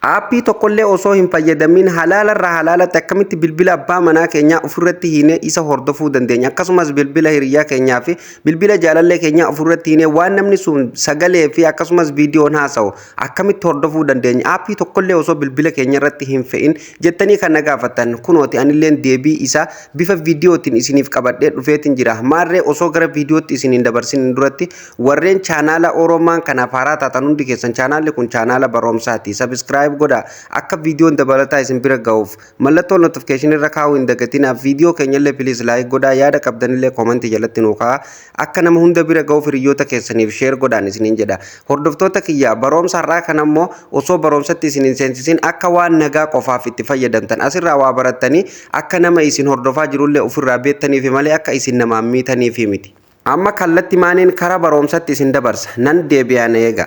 Aappii tokkollee osoo hin fayyadamin halaalarraa halaalatti akkamitti bilbila abbaa manaa keenyaa ofirratti hiinee isa hordofuu dandeenya. Akkasumas bilbila hiriyaa keenyaa fi bilbila jaalallee keenyaa ofirratti hiinee waan namni sun sagalee fi akkasumas viidiyoon haasa'u akkamitti hordofuu dandeenya. Aappii tokkollee osoo bilbila keenya irratti hin fe'in jettanii kan na gaafatan kunooti anilleen deebii isaa bifa viidiyootiin isiniif qabadhee dhufeetiin jira. Maarree osoo gara viidiyootti isiniin dabarsin duratti warreen chaanaala Oromaan kanaaf haaraa taatan hundi keessan chaanaalli kun chaanaala barumsaati. Subscribe godha akka viidiyoon dabalataa isin bira ga'uuf mallattoo notification irra kaa'uu hin dagatinaa. Viidiyoo keenyallee please like godha, yaada qabdanillee comment jalatti nuu kaa'a akka nama hunda bira ga'uuf hiriyoota keessaniif share godhaan isiniin jedha. Hordoftoota kiyya barumsa har'aa kana immoo osoo barumsatti isin hin seensisin akka waan nagaa qofaaf itti fayyadamtan asirraa waa barattanii akka nama isin hordofaa jirullee ofirraa beektaniif malee akka isin namaan miitaniif miti. Amma kallatti maaniin karaa barumsatti isin dabarsa nan deebi'aan eega.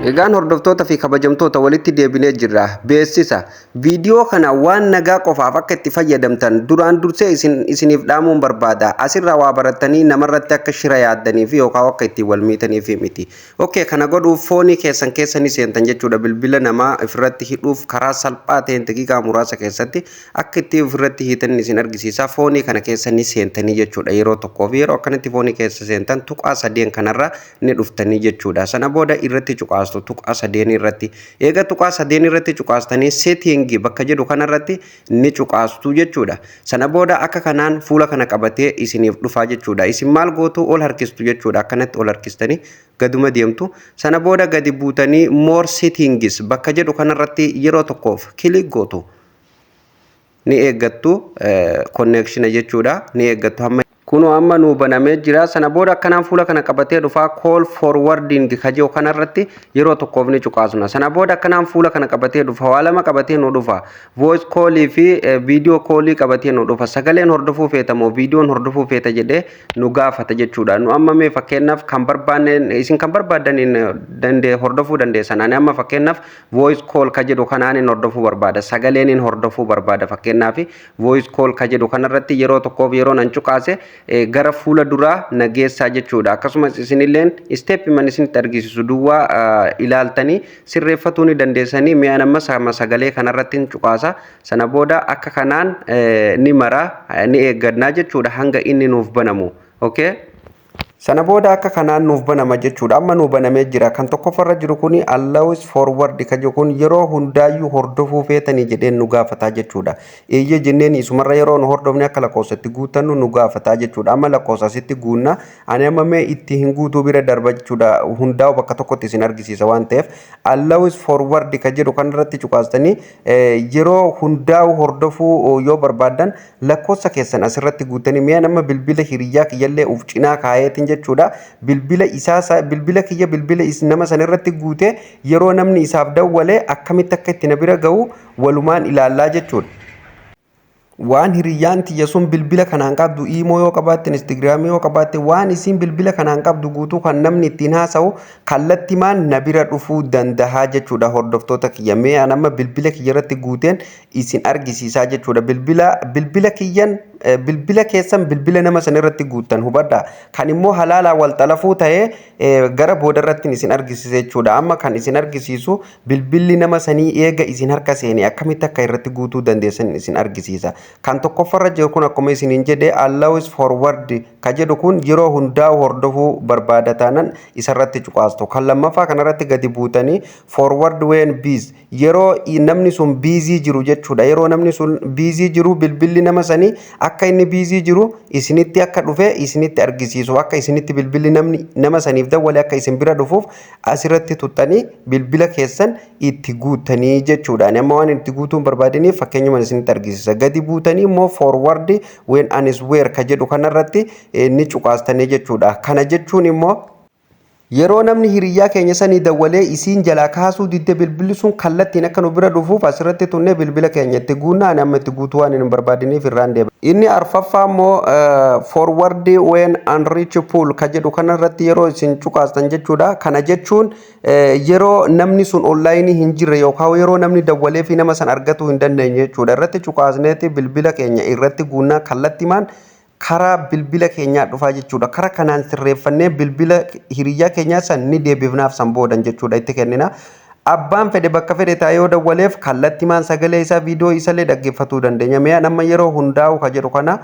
Egaan hordoftoota fi kabajamtoota walitti deebinee jirra. Beeksisa viidiyoo kana waan nagaa qofaaf akka itti fayyadamtan duraan dursee isiniif dhaamuun barbaada. Asirraa waa barattanii namarratti akka shira yaaddaniif yookaan akka itti wal miitaniif miti. Okay, kana godhuuf foonii keessanii seentan jechuudha. Bilbila namaa ofirratti hidhuuf karaa salphaa ta'een daqiiqaa muraasa keessatti akka itti ofirratti hiitan isin argisiisa. Foonii kana keessanii seentanii jechuudha. Yeroo tokkoof yeroo akkanatti foonii keessa seentan tuqaa sadeen kanarra ni dhuftanii jechuudha. Sana booda irratti cuqaastu tuqaa sadeen irratti eega tuqaa sadeen irratti cuqaastanii setting bakka jedhu kanarratti ni cuqaastu jechuudha. Sana booda akka kanaan fuula kana qabatee isiniif dhufaa jechuudha. Isin maal gootu ol harkistu jechuudha. Akkanatti ol harkistanii gaduma deemtu. Sana booda gadi buutanii more settings bakka jedhu kanarratti yeroo tokkoof kilik gootu. Ni eeggattu connection jechuudha. Ni eeggattu hamma kuno amma nu banamee jira. Sana booda akkanaan fuula kana qabatee dhufaa call forwarding kajoo kanarratti yeroo tokkoof ni cuqaasna. Sana booda akkanaan fuula kana qabatee dhufa waa lama qabatee nu dhufa voice call fi video call qabatee nu dhufa. Sagaleen hordofuu feeta moo viidiyoon hordofuu feeta jedhee nu gaafata jechuudha. Nu amma mee fakkeenyaaf kan barbaanne isin kan barbaadaniin hordofuu dandeessan. Ani amma fakkeenyaaf voice call ka jedhu kanaan hordofuu barbaada. Sagaleen hordofuu barbaada fakkeenyaaf voice call ka jedhu kanarratti yeroo tokkoof yeroo nan cuqaase gara fuula duraa nageessaa jechuudha. Akkasumas isinilleen step man isinitti argisiisu duwwaa ilaaltanii sirreeffatuu ni dandeessanii mi'a nama sagalee kanarratti cuqaasa. Sana booda akka kanaan ni mara ni eeggannaa jechuudha hanga inni nuuf banamu. Okay? Sana booda akka kanaan nuuf banama jechuudha. Amma nuuf banamee jira. Kan tokkoffarra jiru kuni allows forward ka jiru kun yeroo hundaayyuu hordofuu feetanii jedheen nu gaafataa jechuudha. Eeyyee jenneen isumarra yeroo nu hordofne akka lakkoofsatti guutannu nu gaafataa jechuudha. Amma lakkoofsasitti guunna. Ani amma mee itti hin guutuu bira darba jechuudha. Hundaa'u bakka tokkotti isin argisiisa waan ta'eef allows forward ka jedhu kanarratti cuqaastanii yeroo hundaa'u hordofuu yoo barbaadan lakkoofsa keessan asirratti guutanii mi'a nama bilbila hiriyaa kiyyallee uf cinaa kaayeetiin jechuudha. Bilbila kiyya bilbila nama sanirratti guute yeroo namni isaaf dawwalee akkamitti akka itti na bira ga'u walumaan ilaallaa jechuudha. Waan hiriyaan tiyya sun bilbila kanaan qabdu imo yoo qabaatte instagram yoo qabaatte waan isin bilbila kanaan qabdu guutuu kan namni ittiin haasa'u kallattimaan na bira dhufuu dandahaa jechuudha. Hordoftoota kiyya mee amma bilbila kiyya irratti guuteen isin argisiisaa jechuudha. Bilbila kiyyan bilbila keessan bilbila nama sanirratti guutan hubadha. Kan immoo halaalaa wal xalafuu ta'ee gara boodarratti isin argisiisa jechuudha. Amma kan isin argisiisu bilbilli nama sanii eega isin harka seeni akkamitti akka irratti guutuu dandeessan isin argisiisa. Kan tokkoffarra jiru kun akkuma isiniin jedhe allows forward ka jedhu kun yeroo hundaa'u hordofuu barbaada taanan isarratti cuqaastu. Kan lammaffaa kanarratti gadi buutanii forward when busy yeroo namni sun busy jiru jechuudha. Yeroo namni sun busy jiru bilbilli nama sanii akka inni busy jiru isinitti akka dhufe isinitti argisiisu akka isinitti bilbilli nama saniif dawwale akka isin bira dhufuuf asirratti tuttanii bilbila keessan itti guutanii jechuudha. Amma waan itti guutuun barbaadaniif fakkeenyuma isinitti argisiisa. Gadi buutanii immoo forward when unswear ka jedhu kanarratti ni cuqaastanii jechuudha. Kana jechuun immoo yeroo namni hiriyaa keenya sanii dawwalee isiin jalaa kaasuu didde bilbilli sun kallattiin akka nu bira dhufuuf asirratti tunnee bilbila keenya itti guunnaa. Ani amma itti guutuu waan hin barbaadiniif irraan deema. Inni arfaffaa immoo forward when unreachable ka jedhu kanarratti yeroo isin cuqaastan jechuudha. Kana jechuun yeroo namni sun online hin jirre yookaan yeroo namni dawwalee fi nama san argatuu hin dandeenye jechuudha. Irratti cuqaasneeti bilbila keenya irratti guunnaa kallattimaan karaa bilbila keenyaa dhufaa jechuudha. Karaa kanaan sirreeffannee bilbila hiriyyaa keenyaa san ni deebifnaaf san boodan jechuudha itti kennina. Abbaan fedhe bakka fedhe taa'ee yoo dawwaleef kallattimaan sagalee isaa viidiyoo isallee dhaggeeffatuu dandeenya. Mee amma yeroo hundaa'u ka jedhu kana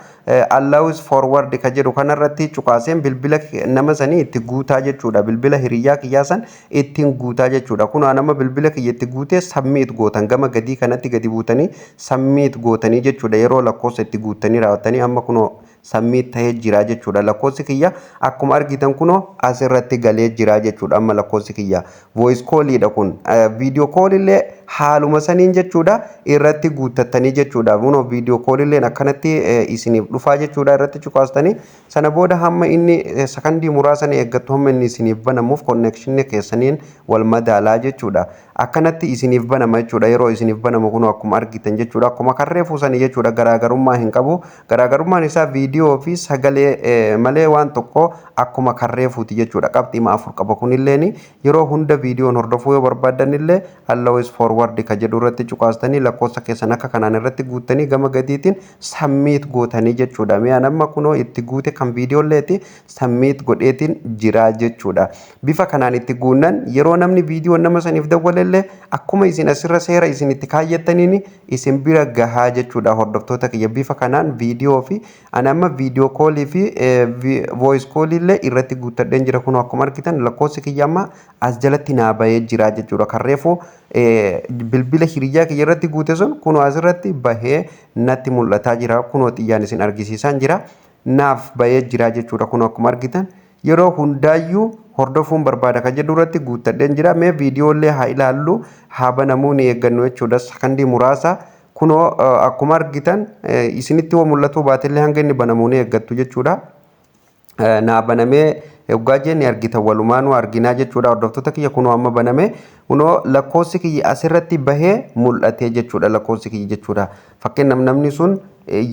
allows forward ka jedhu kanarratti cuqaaseen bilbila nama sanii itti guutaa jechuudha. Bilbila hiriyyaa kiyyaa san ittiin guutaa jechuudha. Kun nama bilbila kiyya itti guutee submit gootan gama gadii kanatti gadi buutanii submit gootanii jechuudha. Yeroo lakkoofsa itti guutanii raawwatanii amma kunoo submit ta'ee jira jechuudha. Lakkoofsi kiyya akkuma argitan kunoo asirratti galee jira jechuudha. Amma lakkoofsi kiyya voice call dha kun video call illee haaluma saniin jechuudha irratti guuttattanii jechuudha. Kunoo video call illee akkanatti isiniif dhufaa jechuudha irratti cuqaastanii sana booda hamma inni sakandii muraasan eeggattu hamma inni isiniif banamuuf connection keessaniin wal madaalaa jechuudha. Akkanatti isiniif banama jechuudha. Yeroo isiniif banamu kunoo akkuma argitan jechuudha. Akkuma karree fuusanii jechuudha. Garaagarummaa hin qabu. Garaagarummaan isaa video fi sagalee malee waan tokko akkuma karree fuuti jechuudha. Qabxiima 4 qaba kunilleen yeroo hunda viidiyoon hordofuu yoo barbaadan illee allows forward ka jedhu irratti cuqaastanii lakkoofsa keessan akka kanaan irratti guuttanii gama gadiitiin submit gootanii jechuudha. Mi'a nama kunoo itti guute kan viidiyooleeti submit godheetiin jira jechuudha. Bifa kanaan itti guunnan yeroo namni viidiyoo nama saniif dawwalellee akkuma isin asirra seera isin itti kaayyattaniin isin bira gahaa jechuudha. Hordoftoota kiyya bifa kanaan viidiyoo fi anama viidiyoo koolii fi voice koolii illee irratti guuttadheen jira. Kunoo akkuma argitan lakkoofsi kiyya amma as jalatti naa bahee jira jechuudha. Karreefuu bilbila hiriyyaa kiyya irratti guute sun kunoo asirratti bahee natti mul'ataa jira. Kunoo xiyyaan isin argisiisaan jira naaf bahee jira jechuudha. Kunoo akkuma argitan yeroo hundaayyuu hordofuun barbaada ka jedhu irratti guuttadheen jira. Mee viidiyoolee haa ilaallu haa banamuu ni eeggannu jechuudha. Sakandii muraasa kunoo akkuma argitan isinitti yoo mul'atu baatellee hanga inni banamuu ni eeggattu jechuudha. Naa banamee yoggaa jenne argitan walumaanuu arginaa jechuudha. Hordoftoota kiyya kunoo amma baname kunoo lakkoofsi kiyya asirratti bahee mul'atee jechuudha. Lakkoofsi kiyya jechuudha. Fakkeenyaaf namni sun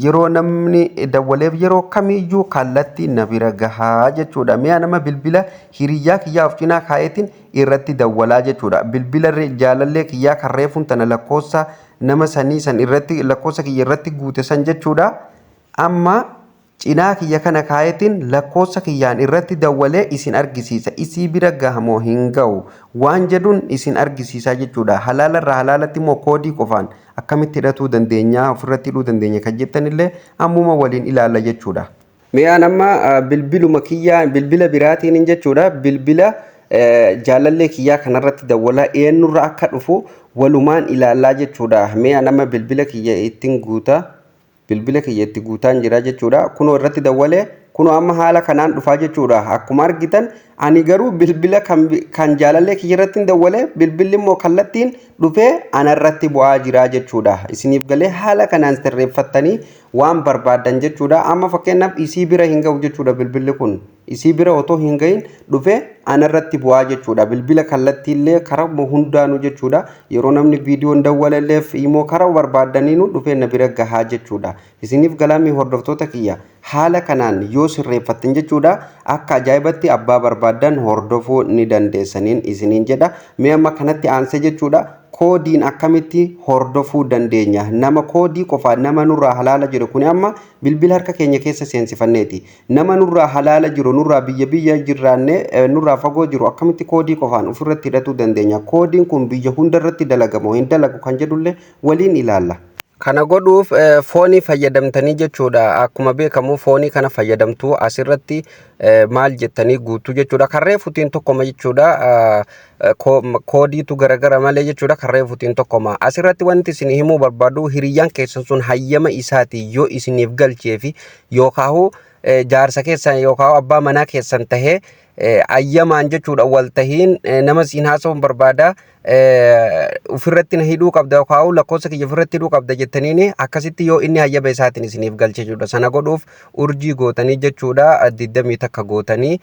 yeroo namni dawwaleef yeroo kamiyyuu kallattii na bira gahaa jechuudha. Mi'a nama bilbila hiriyyaa kiyyaa of cinaa kaayetiin irratti dawwalaa jechuudha. Bilbila jaalallee kiyyaa karreefuun tana lakkoofsa nama sanii san irratti lakkoofsa kiyya irratti guute san jechuudha. Amma cinaa kiyya kana kaayetiin lakkoofsa kiyyaan irratti dawwalee isin argisiisa. Isii bira gahamoo hin ga'u waan jedhuun isin argisiisa jechuudha. Halaala irraa halaalatti immoo koodii qofaan akkamitti hidhatuu dandeenya ofirratti hidhuu dandeenya kan jettanillee ammuma waliin ilaalla jechuudha. Mi'aan amma bilbiluma kiyyaa bilbila biraatiin jechuudha. Bilbila jaalallee kiyyaa kanarratti dawwalaa eenyurra akka dhufu walumaan ilaallaa jechuudha. Mi'aan amma bilbila kiyya ittiin guutaa. Bilbila kiyya itti guutaan jira jechuudha. Kunoo irratti dawwalee kunoo amma haala kanaan dhufaa jechuudha. Akkuma argitan ani garuu bilbila kan jaalallee kiyya irratti dawwalee bilbilli immoo kallattiin dhufee anarratti bu'aa jira jechuudha. Isiniif galee haala kanaan sirreeffattanii waan barbaadan jechuudha. Amma fakkeenyaaf isii bira hin ga'u jechuudha. Bilbilli kun isii bira otoo hin gahin dhufee anarratti bu'aa jechuudha. Bilbila kallattiillee karaa hundaanuu jechuudha. Yeroo namni viidiyoon dawwalelleef immoo karaa barbaadaniinu dhufee na bira gahaa jechuudha. Isiniif galaamii hordoftoota kiyya haala kanaan yoo sirreeffattan jechuudha akka ajaa'ibatti abbaa barbaadan hordofuu ni dandeessaniin isiniin jedha. Mee amma kanatti aansee jechuudha koodiin akkamitti hordofuu dandeenya. Nama koodii qofaa nama nurraa halaala jiru kun amma bilbila harka keenya keessa seensifanneeti. Nama nurraa halaala jiru nurraa biyya jirraanne nurraa fagoo jiru akkamitti koodii qofaan ofirratti hidhatuu dandeenya. Koodiin kun biyya hundarratti dalagamoo hin dalagu kan jedhullee waliin ilaalla. Kana godhuuf foonii fayyadamtanii jechuudha. Akkuma beekamu foonii kana fayyadamtuu asirratti maal jettanii guutuu jechuudha. Karree fuutiin tokkoma jechuudha. Koodiitu garagara malee jechuudha. Karree fuutiin tokkoma. Asirratti wanti isin himuu barbaadu hiriyyaan keessan sun hayyama isaati yoo isiniif galcheefi yookaan jaarsa keessan yookaan abbaa manaa keessan tahee ayyamaan jechuudha wal tahiin nama siin haasawuun barbaada ofirratti na hidhuu qabda yookaan lakkoofsa kiyya ofirratti hidhuu qabda jettaniin akkasitti yoo inni hayyama isaatiin isiniif galche jechuudha. Sana godhuuf urjii gootanii jechuudha 20 takka gootanii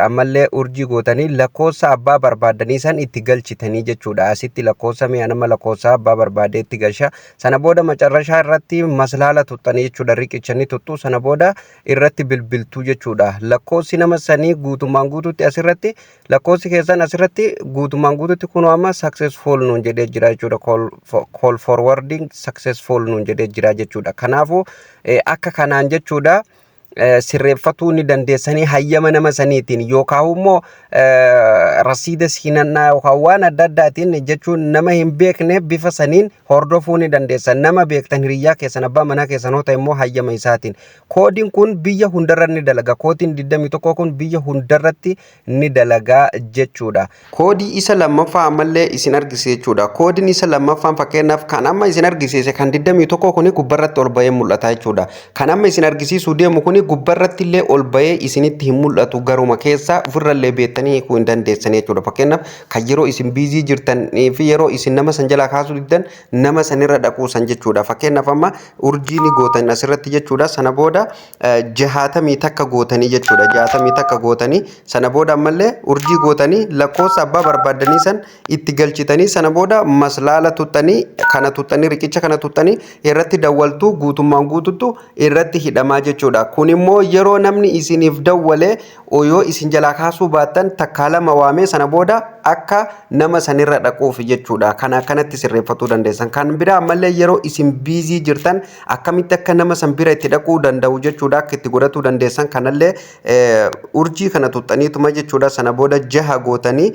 ammallee urjii gootanii lakkoofsa abbaa barbaadanii san itti galchitanii jechuudha. Asitti lakkoofsa mi'a nama lakkoofsa abbaa barbaadee itti galcha. Sana booda macarrashaa irratti maslaala tuttanii jechuudha riqichanii tuttu. Sana booda irratti bilbiltuu jechuudha. Lakkoofsi nama sanii guutummaan guututti asirratti lakkoofsi keessan asirratti guutummaan guututti kunoo amma successful nuun jedhee jira jechuudha. Call forwarding successful nuun jedhee jira jechuudha. Kanaafuu akka kanaan jechuudha. sirreeffatuu ni dandeessanii hayyama nama saniitiin yookaan immoo rasiida siinannaa yookaan waan adda addaatiin jechuun nama hin beekneef bifa saniin hordofuu ni dandeessan. Nama beektan hiriyyaa keessan abbaa manaa keessan yoo ta'e immoo hayyama isaatiin. Koodiin kun biyya hundarra ni dalaga. Koodiin 21 kun biyya hundarratti ni dalagaa jechuudha. Koodii isa lammaffaa ammallee isin argisiisa jechuudha. Koodiin isa lammaffaan fakkeenyaaf kan amma isin argisiise kan 21 kuni gubbarratti ol bahee mul'ata jechuudha. Kan amma isin argisiisuu deemu kuni gubbarratti illee ol bahee isinitti hin mul'atu garuma keessa ofirrallee beektanii hiikuu hin dandeessan jechuudha. Fakkeenyaaf kan yeroo isin biizii jirtan fi yeroo isin nama san jalaa kaasuu diddan nama sanirra dhaquu san jechuudha. Fakkeenyaaf amma urjii ni gootan asirratti jechuudha. Sana booda 60 takka gootanii jechuudha. 60 takka gootanii sana booda ammallee urjii gootanii lakkoofsa abbaa barbaadanii san itti galchitanii sana booda maslaala tuttanii kana tuttanii riqicha kana tuttanii irratti dawwaltuu guutummaan guututtu irratti hidhamaa jechuudha. Kun immoo yeroo namni isiniif dawwalee yoo isin jalaa kaasuu baattan takkaa lama waamee sana booda akka nama sanirra dhaquuf jechuudha. Kana akkanatti sirreeffatuu dandeessan. Kan biraa ammallee yeroo isin biizii jirtan akkamitti akka nama san bira itti dhaquu danda'u jechuudha. Akka itti godhatuu dandeessan kanallee urjii kana tuttaniituma jechuudha. Sana booda 6 gootanii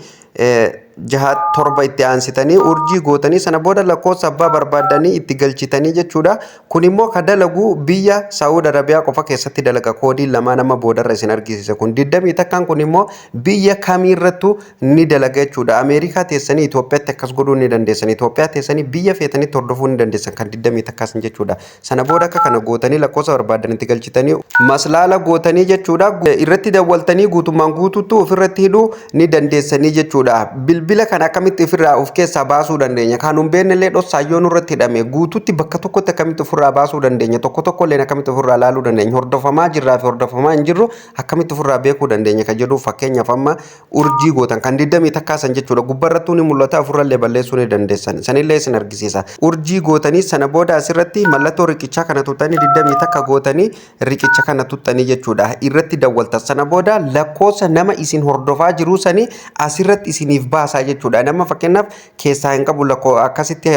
7 itti aansitanii urjii gootanii sana booda lakkoofsa abbaa barbaadanii itti galchitanii jechuudha. Kun immoo ka dalagu biyya Saawud Arabiyaa qofa keessatti dalaga. Koodii lama nama boodarra isin argisiisa. Kun 20 takkaan kun immoo biyya kamiirrattu ni dalaga jechuudha. Ameerikaa teessanii Itoophiyaatti akkas godhuu ni dandeessan. Itoophiyaa teessanii biyya feetanii hordofuu ni dandeessan kan 20 takkaas jechuudha. Sana booda akka kana gootanii lakkoofsa barbaadan itti galchitanii maslaala gootanii jechuudha. Irratti dawwaltanii guutummaan guutuutti ofirratti hidhuu ni dandeessanii jechuudha. Bilbila kana akkamitti ofirraa of keessaa baasuu dandeenya? Kan hin beeknellee dhossaayyoon irratti hidhame guutuutti bakka tokkotti akkamitti ofirraa baasuu dandeenya? Tokko tokkollee akkamitti ofirraa ilaaluu dandeenya? Hordofamaa jirraa fi hordofamaa hin jirru akkamitti ofirraa beekuu dandeenya? Kan jedhu fakkeenyaaf amma urjii gootan kan 20 takkaasan jechuudha. Gubbarrattuu ni mul'ata ofirrallee balleessuu ni dandeessan. Sanillee isin argisiisa. Urjii gootanii sana booda asirratti mallattoo riqichaa kana tuttanii 20 takka gootanii riqicha kana tuttanii jechuudha. Irratti dawwaltan sana booda lakkoofsa nama isin hordofaa jiru sanii asirratti isiniif baasaa jechuudha. Nama fakkeenyaaf keessaa hin qabu akkasitti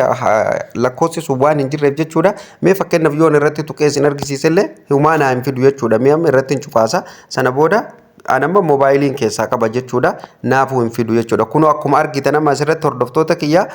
lakkoofsi sun waan hin jirreef jechuudha. Mee fakkeenyaaf yoon irratti tuqee isin argisiisellee humaanaa hin fidu jechuudha. Mee amma irratti hin cufaasa sana booda anamma moobaayiliin keessaa qaba jechuudha. Naafuu hin fidu jechuudha. Kun akkuma argitan amma asirratti hordoftoota kiyya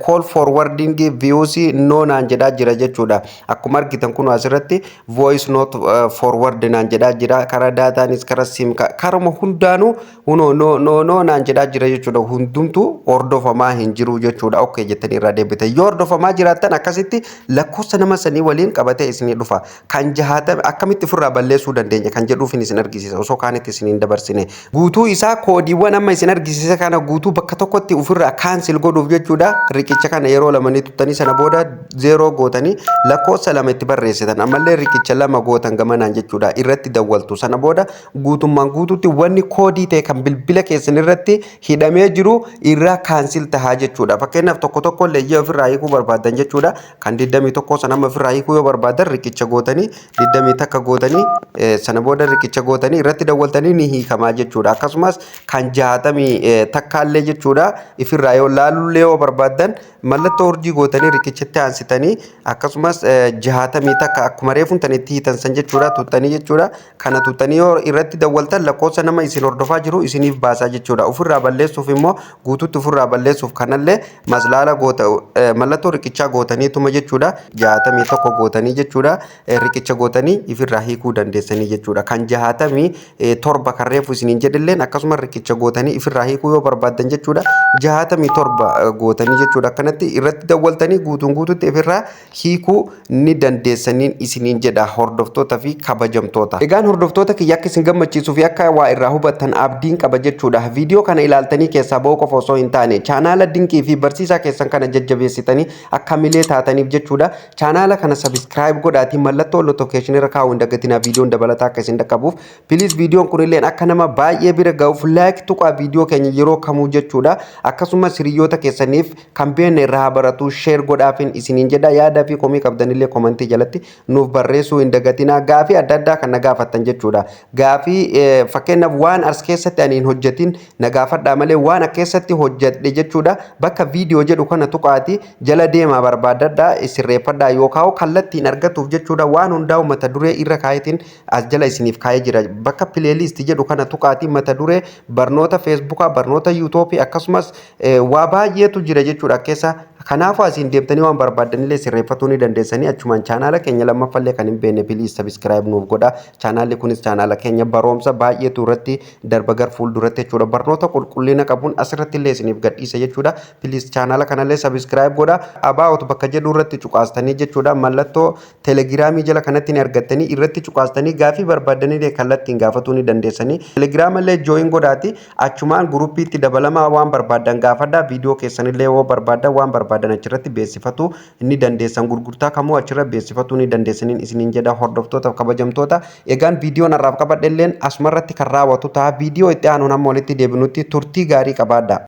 call forwarding views no naan jedhaa jira jechuudha. Akkuma argitan kun asirratti voice note forward naan jedhaa jira. Karaa daataanis karaa sim karuma hundaanuu no naan jedhaa jira jechuudha. Hundumtuu hordofamaa hin jiru jechuudha. Okay jettanii irraa deebitan. Yoo hordofamaa jiraattan akkasitti lakkoofsa nama sanii waliin qabatee isinii dhufa. Kan 60 akkamitti ofirraa balleessuu dandeenya kan jedhuufin isin argisiisa. Osoo kaanitti isin dabarsine guutuu isaa koodiiwwan amma isin argisiisa kana guutuu bakka tokkotti ofirraa cancel godhuuf jechuudha. Riqicha kana yeroo lamanii tuttanii sana booda 0 gootanii lakkoofsa 2 itti barreessitan ammallee riqicha 2 gootan gamanaan jechuudha. Irratti dawwaltu sana booda guutummaan guutuutti wanni koodii ta'e kan bilbila keessan irratti hidhamee jiru irraa cancel tahaa jechuudha. Fakkeenyaaf tokko tokko leeyyee ofirraa hiikuu barbaadan jechuudha. Kan 21 sana amma ofirraa hiikuu yoo barbaadan riqicha gootanii 20 takka gootanii sana booda riqicha gootanii irratti dawwaltanii ni hiikamaa jechuudha. Akkasumas kan 60 takkaallee jechuudha. Ifirraa yoo laalullee yoo barbaadan mallattoo urjii gootanii riqichatti aansitanii akkasumas 60 takka akkuma reefuun tanitti hiitan san jechuudha. Tuttanii jechuudha. Kana tuttanii yoo irratti dawwaltan lakkoofsa nama isin hordofaa jiru isiniif baasaa jechuudha. Ofirraa balleessuuf immoo guutuutti ofirraa balleessuuf kanallee maslaala goota mallattoo riqichaa gootaniituma jechuudha. 61 gootanii jechuudha. Riqicha gootanii ifirraa hiikuu dandeessanii jechuudha. Kan 67 kan reefu isiniin jedhilleen akkasuma riqicha gootanii ifirraa hiikuu yoo barbaadan jechuudha. 67 gootanii jechuudha. Akkanatti irratti dawwaltanii guutuun guutuutti ifirraa hiikuu ni dandeessaniin isiniin jedha hordoftoota fi kabajamtoota. Egaan hordoftoota kiyya akka isin gammachiisuu fi akka waa irraa hubattan abdiin qaba jechuudha. Viidiyoo kana ilaaltanii keessaa ba'uu qofa osoo hin taane chaanaala dinqii fi barsiisaa keessan kana jajjabeessitanii akka milee taataniif jechuudha. Chaanaala kana subscribe godhaatii mallattoo notification irra kaa'uu hin dagatinaa viidiyoon dabalataa akka isin dhaqqabuuf. Please viidiyoon kun illee illee akka nama baay'ee bira ga'uuf like tuqaa viidiyoo keenya yeroo kamuu jechuudha. Akkasumas hiriyoota keessaniif kan beekne irraa baratu share godhaafin isiniin jedha. Yaada fi komii qabdan illee komentii jalatti nuuf barreessuu hin dagatinaa. Gaafii adda addaa kan na gaafattan jechuudha. Gaafii fakkeenyaaf waan as keessatti ani hin hojjetin na gaafadhaa malee waan as keessatti hojjedhe jechuudha. Bakka viidiyoo jedhu kana tuqaati jala deemaa barbaadadhaa sirreeffadhaa yookaan kallattiin argatuuf jechuudha. Waan hundaa'u mata duree irra kaayetiin as jala isiniif kaayee jira. Bakka playlist jedhu kana tuqaati mata duree barnoota feesbuukaa barnoota yuutuubii akkasumas waa baay'eetu jira jechuudha keessa. Kanaafuu asiin deemtanii waan barbaadanillee sirreeffatuu ni dandeessanii achumaan chaanaala keenya lammaffallee kan hin beekne please subscribe nuuf godha. Chaanaalli kunis chaanaala keenya baroomsa baay'eetu irratti darba gar fuulduratti jechuudha. Barnoota qulqullina qabuun asirratti illee isiniif gadhiisa jechuudha. Please chaanaala kanallee subscribe godha. Abaa'otu bakka jedhu irratti cuqaastanii jechuudha. Mallattoo telegiraamii jala kanatti ni argattanii irratti cuqaastanii gaafii barbaadanillee kallattiin gaafatuu ni dandeessanii. Telegiraamallee join godhaati achumaan guruppiitti dabalamaa waan barbaadan gaafadhaa. Viidiyoo keessanillee yoo barbaadan waan barbaadan achirratti beeksifatu ni dandeessan. Gurgurtaa kamuu achirra beeksifatu ni dandeessaniin isiniin jedha hordoftoota kabajamtoota. Egaan viidiyoon har'aaf qabadhelleen asumarratti kan raawwatu ta'a. Viidiyoo itti aanuun amma walitti deebinutti turtii gaarii qabaadhaa.